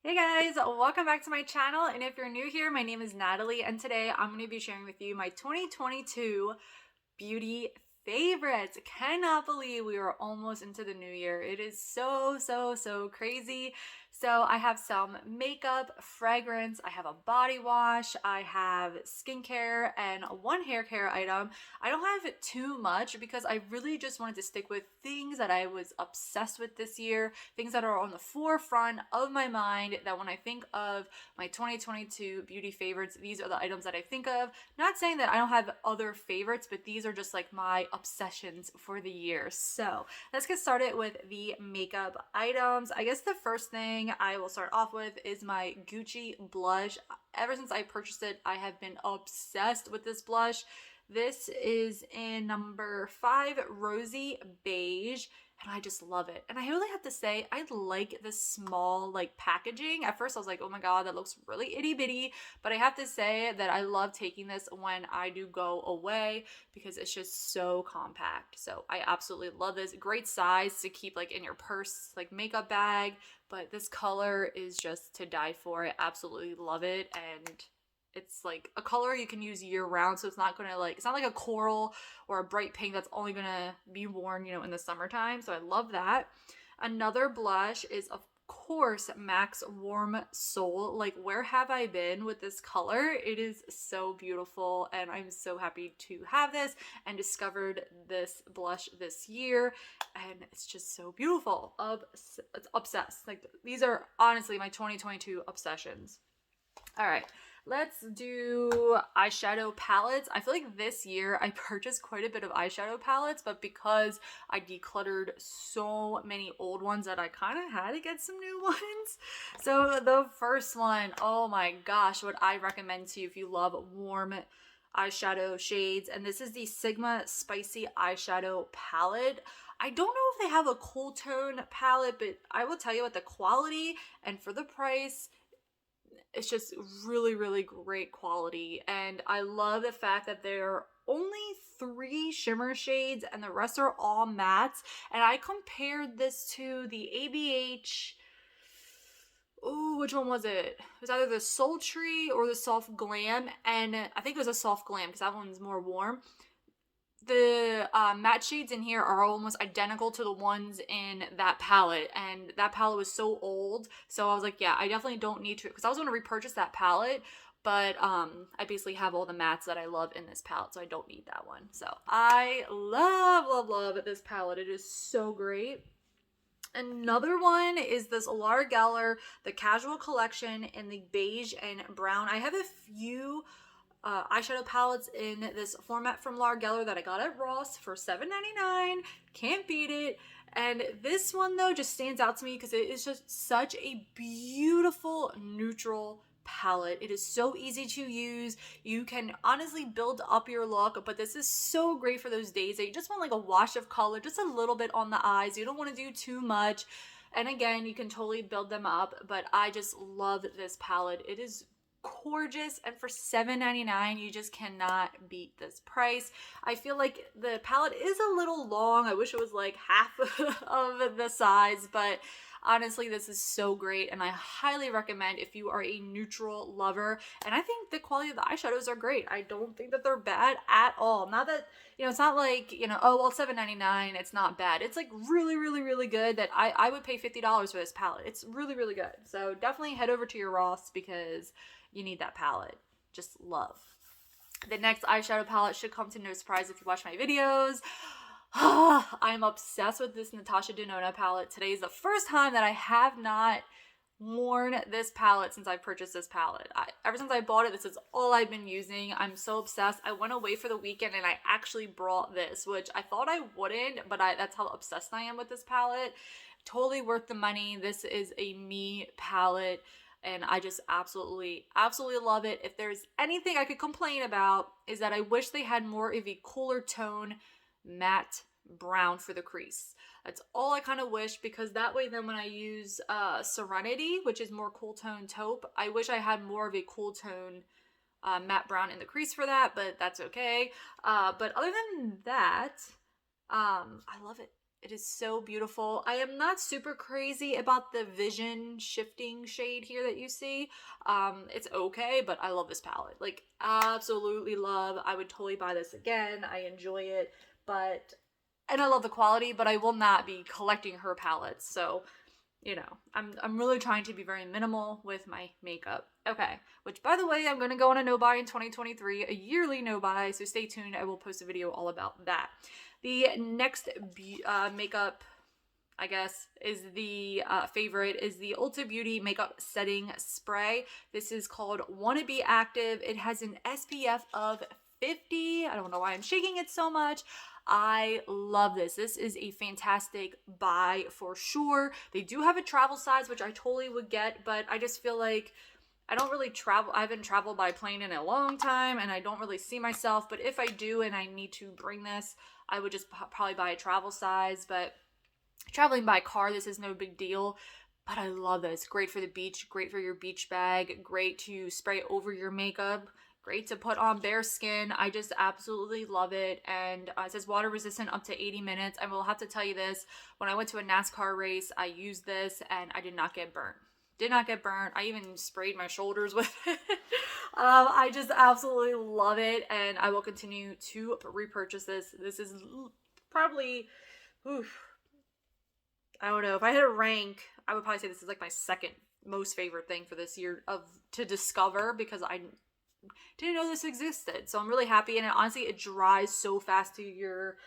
Hey guys, welcome back to my channel. And if you're new here, my name is Natalie, and today I'm going to be sharing with you my 2022 beauty favorites. Cannot believe we are almost into the new year. It is so crazy. So I have some makeup, fragrance, I have a body wash, I have skincare, and one hair care item. I don't have too much because I really just wanted to stick with things that I was obsessed with this year, things that are on the forefront of my mind, that when I think of my 2022 beauty favorites, these are the items that I think of. Not saying that I don't have other favorites, but these are just like my obsessions for the year. So let's get started with the makeup items. I guess the first thing I will start off with is my Gucci blush. Ever since I purchased it, I have been obsessed with this blush. This is in number 5, Rosy Beige, and I just love it. And I really have to say, I like this small like packaging. At first I was like, oh my god, that looks really itty bitty, but I have to say that I love taking this when I do go away because it's just so compact. So I absolutely love this. Great size to keep like in your purse, like makeup bag, but this color is just to die for. I absolutely love it, and it's like a color you can use year round, so it's not gonna like, it's not like a coral or a bright pink that's only gonna be worn, in the summertime. So I love that. Another blush is, of course, MAC's Warm Soul. Like, where have I been with this color? It is so beautiful, and I'm so happy to have this and discovered this blush this year, and it's just so beautiful. It's obsessed. Like, these are honestly my 2022 obsessions. All right, let's do eyeshadow palettes. I feel like this year I purchased quite a bit of eyeshadow palettes, but because I decluttered so many old ones that I kind of had to get some new ones. So the first one, oh my gosh, what I recommend to you if you love warm eyeshadow shades, and this is the Sigma Spicy Eyeshadow Palette. I don't know if they have a cool tone palette, but I will tell you what, the quality and for the price, it's just really great quality. And I love the fact that there are only 3 shimmer shades and the rest are all mattes. And I compared this to the ABH, oh, which one was it? It was either the Sultry or the Soft Glam, and I think it was a Soft Glam because that one's more warm. The matte shades in here are almost identical to the ones in that palette, and that palette was so old, so I was like, yeah, I definitely don't need to, because I was going to repurchase that palette, but I basically have all the mattes that I love in this palette, so I don't need that one. So I love this palette. It is so great. Another one is this Lar Geller, the Casual Collection in the beige and brown. I have a few eyeshadow palettes in this format from Lar Geller that I got at Ross for $7.99. Can't beat it. And this one though just stands out to me because it is just such a beautiful neutral palette. It is so easy to use. You can honestly build up your look, but this is so great for those days that you just want like a wash of color, just a little bit on the eyes. You don't want to do too much. And again, you can totally build them up, but I just love this palette. It is gorgeous, and for $7.99 you just cannot beat this price. I feel like the palette is a little long. I wish it was like half of the size, but honestly this is so great, and I highly recommend if you are a neutral lover. And I think the quality of the eyeshadows are great. I don't think that they're bad at all. Not that, it's not like, oh well, $7.99, it's not bad. It's like really good, that I would pay $50 for this palette. It's really good. So definitely head over to your Ross because you need that palette. Just love. The next eyeshadow palette should come to no surprise if you watch my videos. I'm obsessed with this Natasha Denona palette. Today is the first time that I have not worn this palette since I purchased this palette. Ever since I bought it, this is all I've been using. I'm so obsessed. I went away for the weekend and I actually brought this, which I thought I wouldn't, but that's how obsessed I am with this palette. Totally worth the money. This is a me palette, and I just absolutely love it. If there's anything I could complain about, is that I wish they had more of a cooler tone matte brown for the crease. That's all I kind of wish, because that way then when I use Serenity, which is more cool tone taupe, I wish I had more of a cool tone matte brown in the crease for that, but that's okay. But other than that, I love it. It is so beautiful. I am not super crazy about the vision shifting shade here that you see. It's okay, but I love this palette. Like, absolutely love. I would totally buy this again. I enjoy it, but, and I love the quality, but I will not be collecting her palettes. So, you know, I'm really trying to be very minimal with my makeup. Okay, which by the way, I'm going to go on a no-buy in 2023, a yearly no-buy, so stay tuned. I will post a video all about that. The next makeup, I guess, is the favorite, is the Ulta Beauty Makeup Setting Spray. This is called Wanna Be Active. It has an SPF of 50. I don't know why I'm shaking it so much. I love this. This is a fantastic buy for sure. They do have a travel size, which I totally would get, but I just feel like I don't really travel. I haven't traveled by plane in a long time, and I don't really see myself. But if I do and I need to bring this, I would just probably buy a travel size. But traveling by car, this is no big deal. But I love this. Great for the beach, great for your beach bag, great to spray over your makeup, great to put on bare skin. I just absolutely love it. And it says water resistant up to 80 minutes. I will have to tell you this, when I went to a NASCAR race, I used this and I did not get burnt. Did not get burnt. I even sprayed my shoulders with it. I just absolutely love it, and I will continue to repurchase this. This is probably, I don't know, if I had a rank, I would probably say this is like my second most favorite thing for this year to discover, because I didn't know this existed. So I'm really happy, and honestly, it dries so fast to your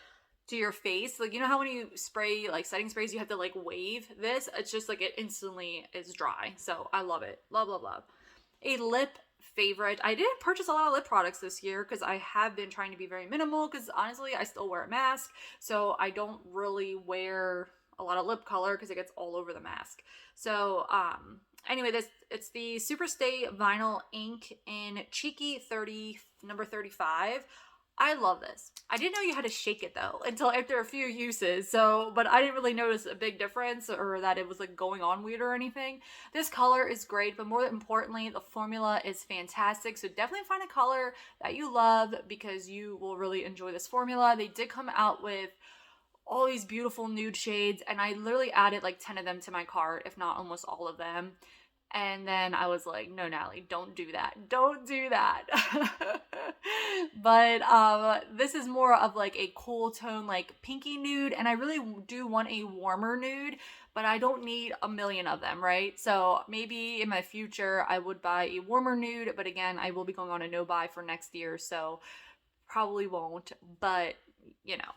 face. Like, you know how when you spray like setting sprays, you have to like wave this? It's just like it instantly is dry. So I love it. Love, love, love. A lip favorite. I didn't purchase a lot of lip products this year because I have been trying to be very minimal, because honestly, I still wear a mask. So I don't really wear a lot of lip color because it gets all over the mask. So, anyway, it's the Superstay Vinyl Ink in Cheeky 30, number 35. I love this. I didn't know you had to shake it though until after a few uses. So, but I didn't really notice a big difference or that it was like going on weird or anything. This color is great, but more importantly, the formula is fantastic. So definitely find a color that you love because you will really enjoy this formula. They did come out with all these beautiful nude shades, and I literally added like 10 of them to my cart, if not almost all of them. And then I was like, no, Natalie, don't do that. Don't do that. But this is more of like a cool tone, like pinky nude. And I really do want a warmer nude, but I don't need a million of them, right? So maybe in my future, I would buy a warmer nude. But again, I will be going on a no-buy for next year, so probably won't. But, you know,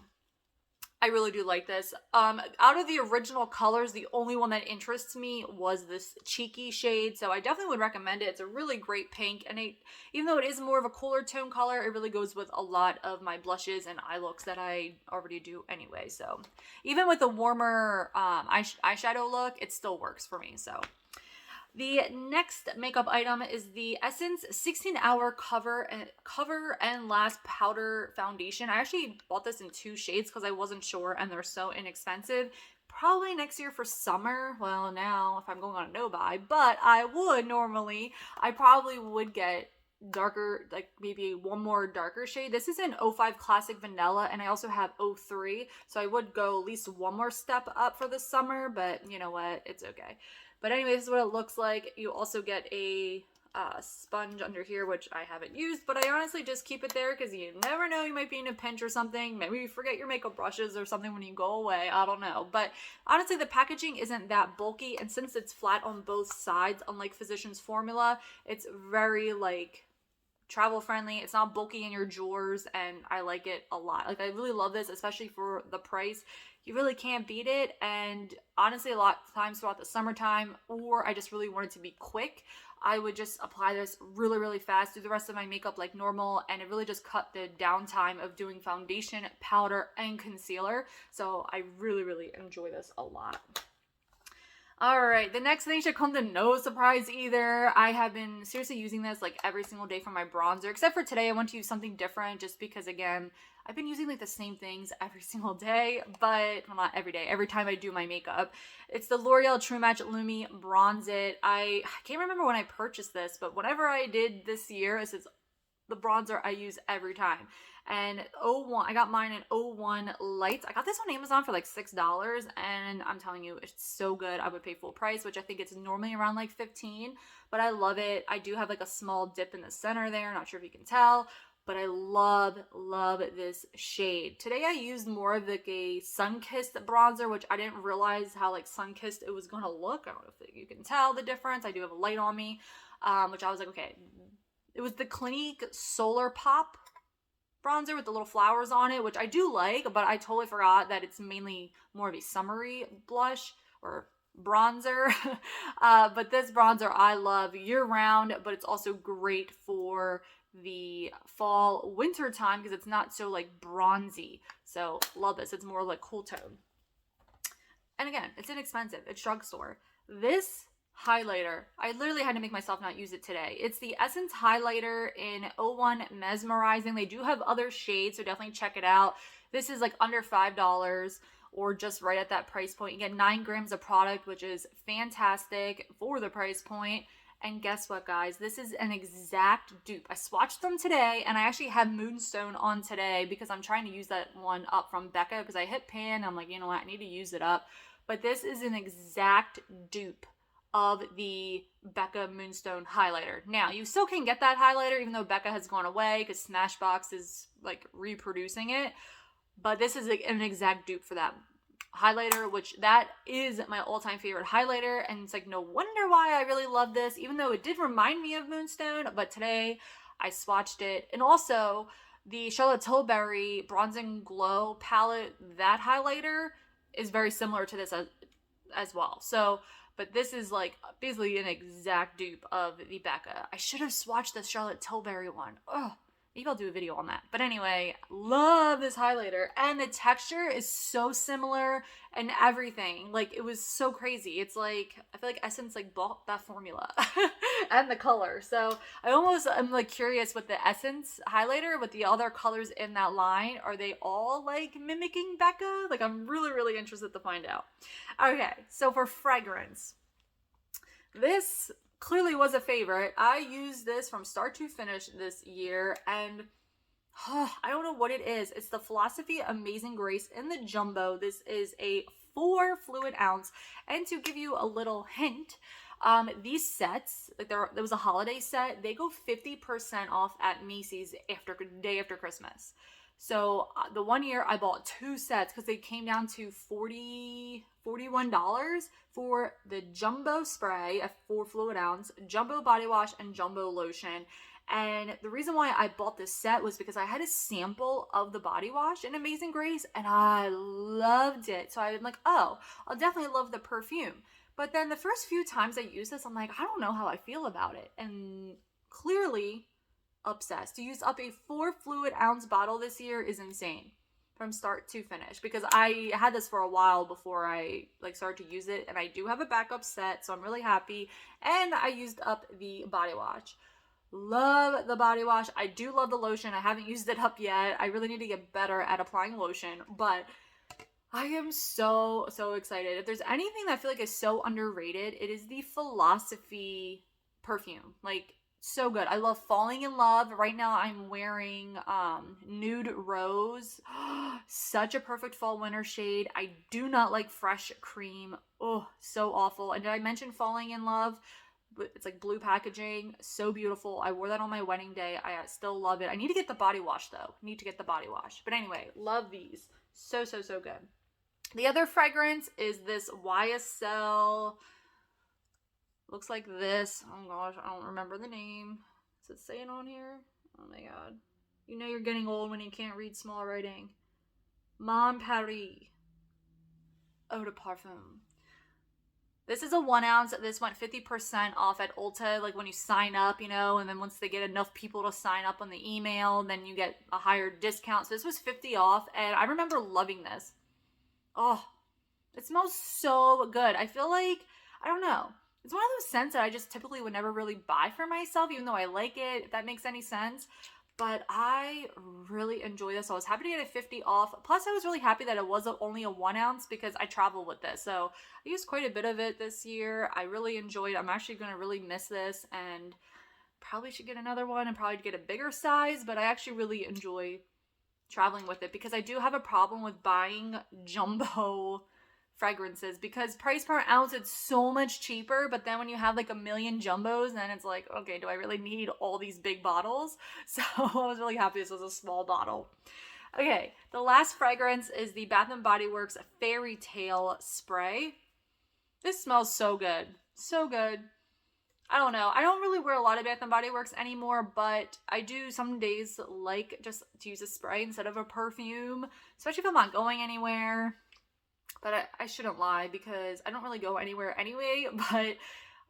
I really do like this. Out of the original colors, the only one that interests me was this Cheeky shade, so I definitely would recommend it. It's a really great pink, and even though it is more of a cooler tone color, it really goes with a lot of my blushes and eye looks that I already do anyway. So even with the warmer eyeshadow look, it still works for me. So the next makeup item is the Essence 16-Hour Cover and Last Powder Foundation. I actually bought this in 2 shades because I wasn't sure, and they're so inexpensive. Probably next year for summer. Well, now if I'm going on a no-buy, but I probably would get darker, like maybe one more darker shade. This is an 05 Classic Vanilla, and I also have 03, so I would go at least one more step up for the summer, but you know what? It's okay. But anyway, this is what it looks like. You also get a sponge under here, which I haven't used, but I honestly just keep it there because you never know, you might be in a pinch or something. Maybe you forget your makeup brushes or something when you go away. I don't know. But honestly, the packaging isn't that bulky, and since it's flat on both sides, unlike Physicians Formula, it's very like travel friendly. It's not bulky in your drawers, and I like it a lot. Like, I really love this, especially for the price. You really can't beat it. And honestly, a lot of times throughout the summertime, or I just really want it to be quick, I would just apply this really, really fast, do the rest of my makeup like normal, and it really just cut the downtime of doing foundation, powder, and concealer. So I really, really enjoy this a lot. Alright, the next thing should come to no surprise either. I have been seriously using this like every single day for my bronzer, except for today I want to use something different just because, again, I've been using like the same things every single day, but well, not every day, every time I do my makeup. It's the L'Oreal True Match Lumi Bronze It. I can't remember when I purchased this, but whenever I did this year, this is the bronzer I use every time. And 01, I got mine in 01 lights. I got this on Amazon for like $6, and I'm telling you, it's so good. I would pay full price, which I think it's normally around like 15, but I love it. I do have like a small dip in the center there. Not sure if you can tell, but I love this shade. Today I used more of like a sun-kissed bronzer, which I didn't realize how like sun-kissed it was gonna look. I don't know if you can tell the difference. I do have a light on me, which I was like, okay. It was the Clinique Solar Pop bronzer with the little flowers on it, which I do like, but I totally forgot that it's mainly more of a summery blush or bronzer. But this bronzer I love year round, but it's also great for the fall winter time because it's not so like bronzy. So love this. It's more like cool tone. And again, it's inexpensive. It's drugstore. This highlighter, I literally had to make myself not use it today. It's the Essence highlighter in 01 Mesmerizing. They do have other shades, so definitely check it out. This is like under $5 or just right at that price point. You get 9 grams of product, which is fantastic for the price point. And guess what, guys? This is an exact dupe. I swatched them today, and I actually have Moonstone on today because I'm trying to use that one up from Becca because I hit pan. I'm like, you know what? I need to use it up. But this is an exact dupe of the Becca Moonstone highlighter. Now, you still can get that highlighter even though Becca has gone away because Smashbox is like reproducing it. But this is an exact dupe for that highlighter, which that is my all-time favorite highlighter, and it's like no wonder why I really love this, even though it did remind me of Moonstone. But today I swatched it. And also the Charlotte Tilbury Bronzing Glow palette, that highlighter is very similar to this as well. So but this is like basically an exact dupe of the Becca. I should have swatched the Charlotte Tilbury one. Oh, maybe I'll do a video on that. But anyway, love this highlighter. And the texture is so similar and everything. Like, it was so crazy. It's like, I feel like Essence like bought that formula and the color. So I almost am like curious with the Essence highlighter, with the other colors in that line. Are they all like mimicking Becca? Like, I'm really interested to find out. Okay, so for fragrance, this clearly was a favorite. I used this from start to finish this year, and I don't know what it is. It's the Philosophy Amazing Grace in the Jumbo. This is a 4 fluid ounce, and to give you a little hint, these sets, like there was a holiday set, they go 50% off at Macy's day after Christmas. So the one year I bought 2 sets because they came down to $41 for the Jumbo spray, a 4 fluid ounce, Jumbo body wash, and Jumbo lotion. And the reason why I bought this set was because I had a sample of the body wash in Amazing Grace and I loved it. So I'm like, oh, I'll definitely love the perfume. But then the first few times I used this, I'm like, I don't know how I feel about it. And clearly obsessed. To use up a 4 fluid ounce bottle this year is insane from start to finish, because I had this for a while before I like started to use it, and I do have a backup set, so I'm really happy. And I used up the body wash. Love the body wash. I do love the lotion. I haven't used it up yet. I really need to get better at applying lotion, but I am so excited. If there's anything that I feel like is so underrated, it is the Philosophy perfume. Like, so good. I love Falling in Love. Right now I'm wearing Nude Rose. Such a perfect fall winter shade. I do not like Fresh Cream. Oh, so awful. And did I mention Falling in Love? It's like blue packaging. So beautiful. I wore that on my wedding day. I still love it. I need to get the body wash though. Need to get the body wash. But anyway, love these. So good. The other fragrance is this YSL. Looks like this. Oh gosh, I don't remember the name. Does it say it on here? Oh my god. You know you're getting old when you can't read small writing. Mon Paris Eau de Parfum. This is a 1 ounce. This went 50% off at Ulta, like when you sign up, you know, and then once they get enough people to sign up on the email, then you get a higher discount. So this was 50 off, and I remember loving this. Oh, it smells so good. I feel like, I don't know. It's one of those scents that I just typically would never really buy for myself, even though I like it, if that makes any sense. But I really enjoy this. So I was happy to get it 50 off. Plus, I was really happy that it was only a 1 ounce because I travel with this. So I used quite a bit of it this year. I really enjoyed it. I'm actually going to really miss this and probably should get another one and probably get a bigger size. But I actually really enjoy traveling with it, because I do have a problem with buying jumbo fragrances, because price per ounce it's so much cheaper, but then when you have like a million jumbos, then it's like, okay, do I really need all these big bottles? So I was really happy this was a small bottle. Okay, the last fragrance is the Bath & Body Works Fairy Tale Spray. This smells so good. So good. I don't know. I don't really wear a lot of Bath & Body Works anymore, but I do some days like just to use a spray instead of a perfume, especially if I'm not going anywhere. But I shouldn't lie, because I don't really go anywhere anyway, but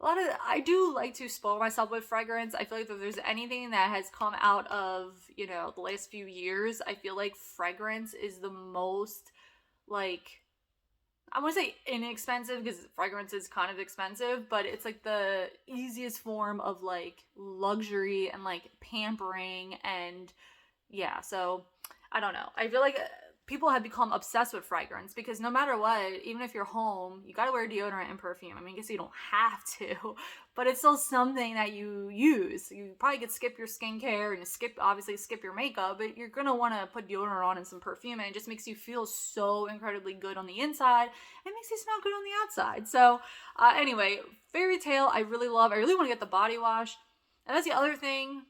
I do like to spoil myself with fragrance. I feel like if there's anything that has come out of, the last few years, I feel like fragrance is the most, like, I want to say inexpensive, because fragrance is kind of expensive, but it's like the easiest form of like luxury and like pampering. And yeah, so I don't know. I feel like people have become obsessed with fragrance, because no matter what, even if you're home, you gotta wear deodorant and perfume. I mean, I guess you don't have to, but it's still something that you use. You probably could skip your skincare and obviously skip your makeup, but you're gonna want to put deodorant on and some perfume, and it just makes you feel so incredibly good on the inside. It makes you smell good on the outside. So anyway, Fairy Tale, I really love. I really want to get the body wash. And that's the other thing,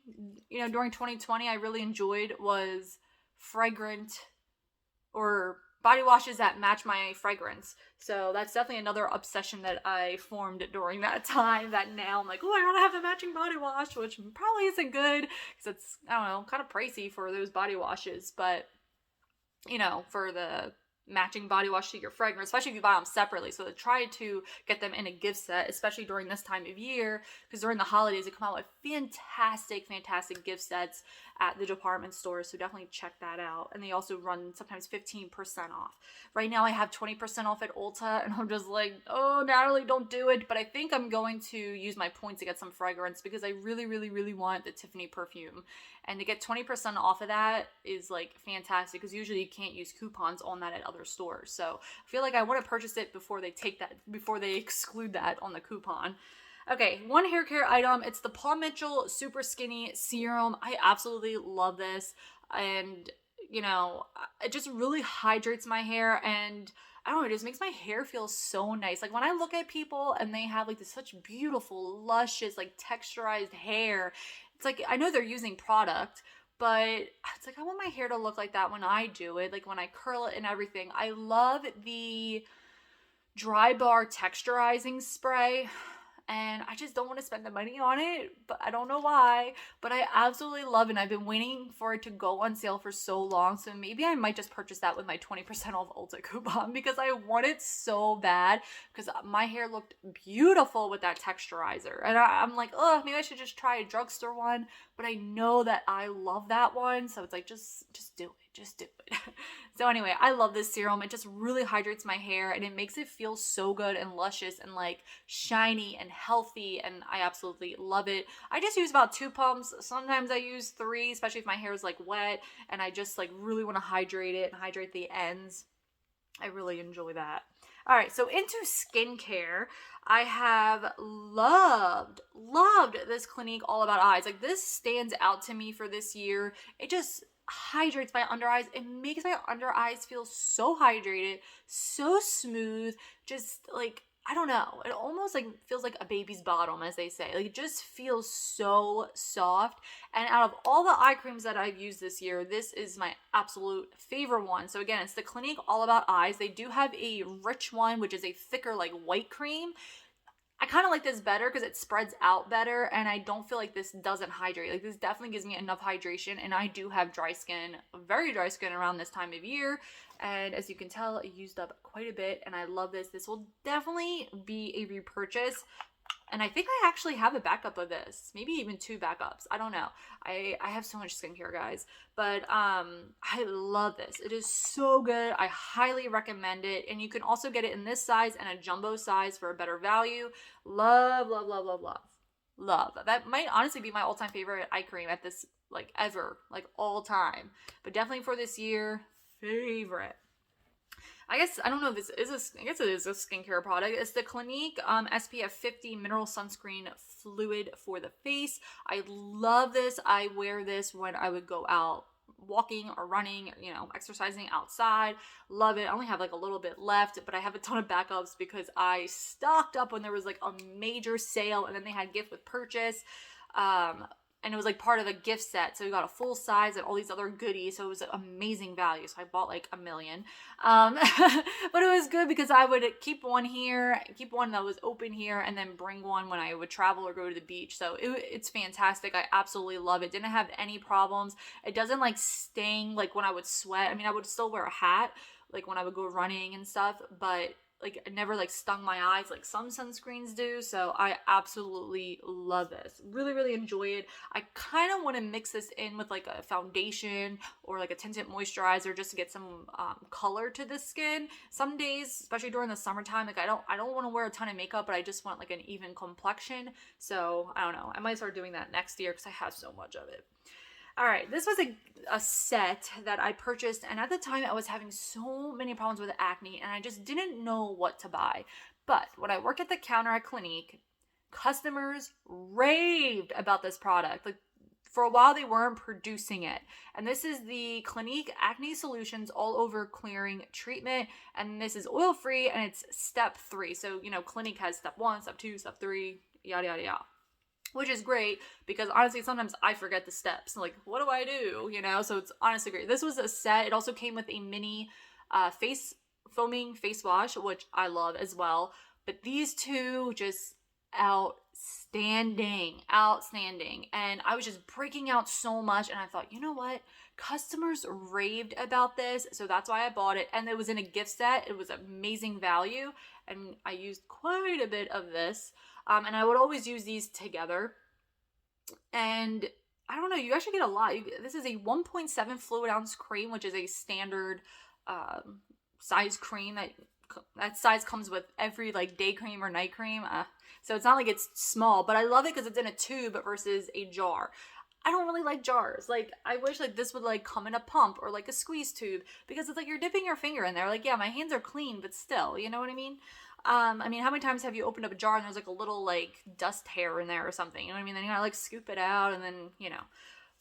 during 2020 I really enjoyed was fragrant or body washes that match my fragrance. So that's definitely another obsession that I formed during that time, that now I'm like, oh, I gotta have the matching body wash, which probably isn't good because it's, I don't know, kind of pricey for those body washes. But, for the matching body wash to your fragrance, especially if you buy them separately. So try to get them in a gift set, especially during this time of year, because during the holidays they come out with fantastic gift sets at the department stores. So definitely check that out. And they also run sometimes 15% off. Right now I have 20% off at Ulta, and I'm just like, oh, Natalie, don't do it. But I think I'm going to use my points to get some fragrance, because I really want the Tiffany perfume. And to get 20% off of that is like fantastic, because usually you can't use coupons on that at other stores. So I feel like I want to purchase it before they exclude that on the coupon. Okay, one hair care item. It's the Paul Mitchell Super Skinny Serum. I absolutely love this. And, it just really hydrates my hair, and I don't know, it just makes my hair feel so nice. Like when I look at people and they have like this such beautiful, luscious, like texturized hair, it's like, I know they're using product, but it's like, I want my hair to look like that when I do it, like when I curl it and everything. I love the Dry Bar Texturizing Spray, and I just don't want to spend the money on it, but I don't know why, but I absolutely love it. And I've been waiting for it to go on sale for so long, so maybe I might just purchase that with my 20% off Ulta coupon, because I want it so bad, because my hair looked beautiful with that texturizer. And I'm like, oh, maybe I should just try a drugstore one, but I know that I love that one, so it's like, just do it. Just do it. So anyway, I love this serum. It just really hydrates my hair, and it makes it feel so good and luscious and like shiny and healthy, and I absolutely love it. I just use about 2 pumps. Sometimes I use 3, especially if my hair is like wet and I just like really want to hydrate it and hydrate the ends. I really enjoy that. All right, so into skincare, I have loved this Clinique All About Eyes. Like, this stands out to me for this year. It just hydrates my under eyes. It makes my under eyes feel so hydrated, so smooth, just like, I don't know, it almost like feels like a baby's bottom, as they say. Like, it just feels so soft. And out of all the eye creams that I've used this year, this is my absolute favorite one. So again, it's the Clinique All About Eyes. They do have a rich one, which is a thicker like white cream. I kind of like this better because it spreads out better, and I don't feel like this doesn't hydrate. Like, this definitely gives me enough hydration, and I do have dry skin, very dry skin around this time of year, and as you can tell, it used up quite a bit, and I love this. This will definitely be a repurchase, and I think I actually have a backup of this, maybe even 2 backups. I don't know. I have so much skincare, guys, but I love this. It is so good. I highly recommend it, and you can also get it in this size and a jumbo size for a better value. Love. That might honestly be my all-time favorite eye cream at this, like, ever, like, all time, but definitely for this year, favorite. I guess, I don't know if this is I guess it is a skincare product. It's the Clinique SPF 50 Mineral Sunscreen Fluid for the face. I love this. I wear this when I would go out walking or running, you know, exercising outside. Love it. I only have like a little bit left, but I have a ton of backups because I stocked up when there was like a major sale, and then they had gift with purchase. And it was like part of a gift set, so we got a full size and all these other goodies, so it was an amazing value. So I bought like a million, but it was good because I would keep one here, keep one that was open here, and then bring one when I would travel or go to the beach. So it's fantastic. I absolutely love it. Didn't have any problems. It doesn't like sting like when I would sweat. I mean, I would still wear a hat like when I would go running and stuff, but like it never like stung my eyes like some sunscreens do. So I absolutely love this. Really, really enjoy it. I kind of want to mix this in with like a foundation or like a tinted moisturizer just to get some color to the skin. Some days, especially during the summertime, like I don't want to wear a ton of makeup, but I just want like an even complexion. So I don't know, I might start doing that next year because I have so much of it. All right, this was a set that I purchased, and at the time I was having so many problems with acne, and I just didn't know what to buy. But when I worked at the counter at Clinique, customers raved about this product. Like for a while, they weren't producing it, and this is the Clinique Acne Solutions All Over Clearing Treatment, and this is oil-free, and it's step 3. So you know, Clinique has step 1, step 2, step 3, yada yada yada. Which is great because honestly, sometimes I forget the steps. Like, what do I do? You know, so it's honestly great. This was a set. It also came with a mini face foaming face wash, which I love as well. But these two just outstanding. And I was just breaking out so much. And I thought, you know what? Customers raved about this. So that's why I bought it. And it was in a gift set. It was amazing value. And I used quite a bit of this. And I would always use these together. And I don't know, you actually get a lot. This is a 1.7 fluid ounce cream, which is a standard size cream. That size comes with every like day cream or night cream. So it's not like it's small, but I love it because it's in a tube versus a jar. I don't really like jars. Like, I wish like this would like come in a pump or like a squeeze tube, because it's like you're dipping your finger in there. Like, yeah, my hands are clean, but still, you know what I mean? How many times have you opened up a jar and there's like a little like dust hair in there or something? You know what I mean? Then you gotta like scoop it out and then, you know.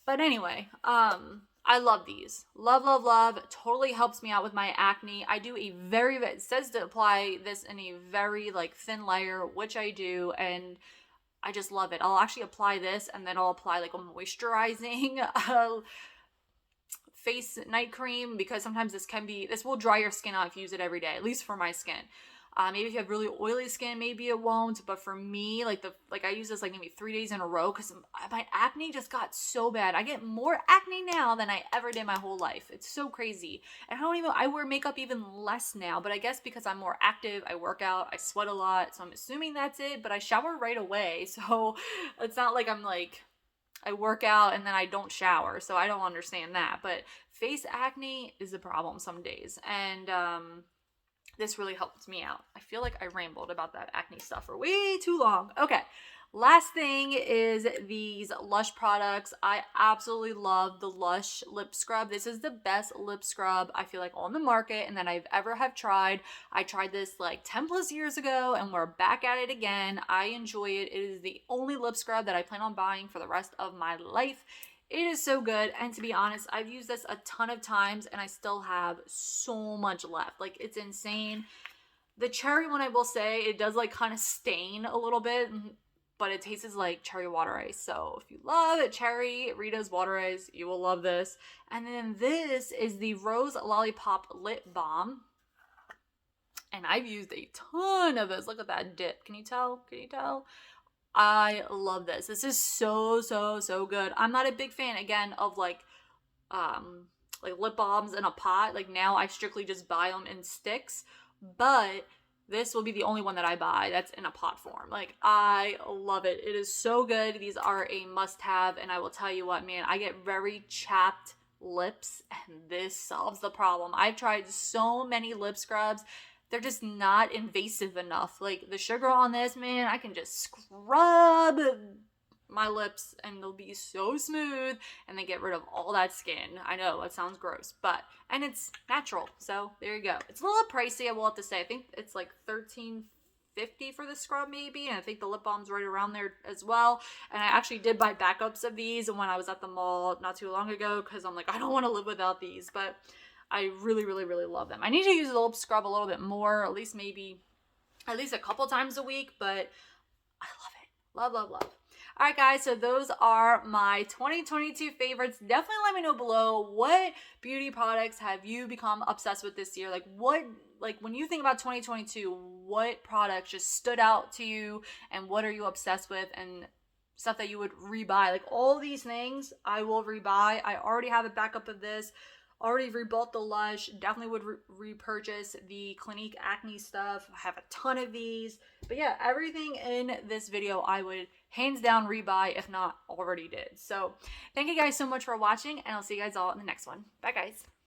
But anyway, I love these. Love, love, love. Totally helps me out with my acne. I do a it says to apply this in a very like thin layer, which I do, and I just love it. I'll actually apply this and then I'll apply like a moisturizing face night cream, because sometimes this will dry your skin out if you use it every day, at least for my skin. Maybe if you have really oily skin, maybe it won't. But for me, like I use this like maybe 3 days in a row because my acne just got so bad. I get more acne now than I ever did my whole life. It's so crazy. And I wear makeup even less now. But I guess because I'm more active, I work out, I sweat a lot. So I'm assuming that's it. But I shower right away. So it's not like I'm like, I work out and then I don't shower. So I don't understand that. But face acne is a problem some days. And, this really helped me out. I feel like I rambled about that acne stuff for way too long. Okay, last thing is these Lush products. I absolutely love the Lush lip scrub. This is the best lip scrub I feel like on the market and that I've ever have tried. I tried this like 10 plus years ago and we're back at it again. I enjoy it. It is the only lip scrub that I plan on buying for the rest of my life. It is so good, and to be honest, I've used this a ton of times, and I still have so much left. Like, it's insane. The cherry one, I will say, it does, like, kind of stain a little bit, but it tastes like cherry water ice. So, if you love it, cherry Rita's water ice, you will love this. And then this is the Rose Lollipop Lip Balm. And I've used a ton of this. Look at that dip. Can you tell? Can you tell? I love this. This is so, so, so good. I'm not a big fan, again, of like lip balms in a pot. Like, now I strictly just buy them in sticks, but this will be the only one that I buy that's in a pot form. Like, I love it. It is so good. These are a must-have, and I will tell you what, man, I get very chapped lips, and this solves the problem. I've tried so many lip scrubs. They're just not invasive enough. Like, the sugar on this, man, I can just scrub my lips and they'll be so smooth and they get rid of all that skin. I know, that sounds gross, and it's natural. So there you go. It's a little pricey, I will have to say. I think it's like $13.50 $150 for the scrub maybe, and I think the lip balm's right around there as well. And I actually did buy backups of these when I was at the mall not too long ago, because I'm like, I don't want to live without these, but I really, really, really love them. I need to use the lip scrub a little bit more, at least a couple times a week, but I love it. Love, love, love. All right, guys, so those are my 2022 favorites. Definitely let me know below, what beauty products have you become obsessed with this year? Like when you think about 2022, what products just stood out to you, and what are you obsessed with, and stuff that you would rebuy? Like all these things I will rebuy. I already have a backup of this. Already rebought the Lush. Definitely would repurchase the Clinique acne stuff. I have a ton of these. But yeah, everything in this video I would hands down rebuy, if not already did. So thank you guys so much for watching, and I'll see you guys all in the next one. Bye, guys.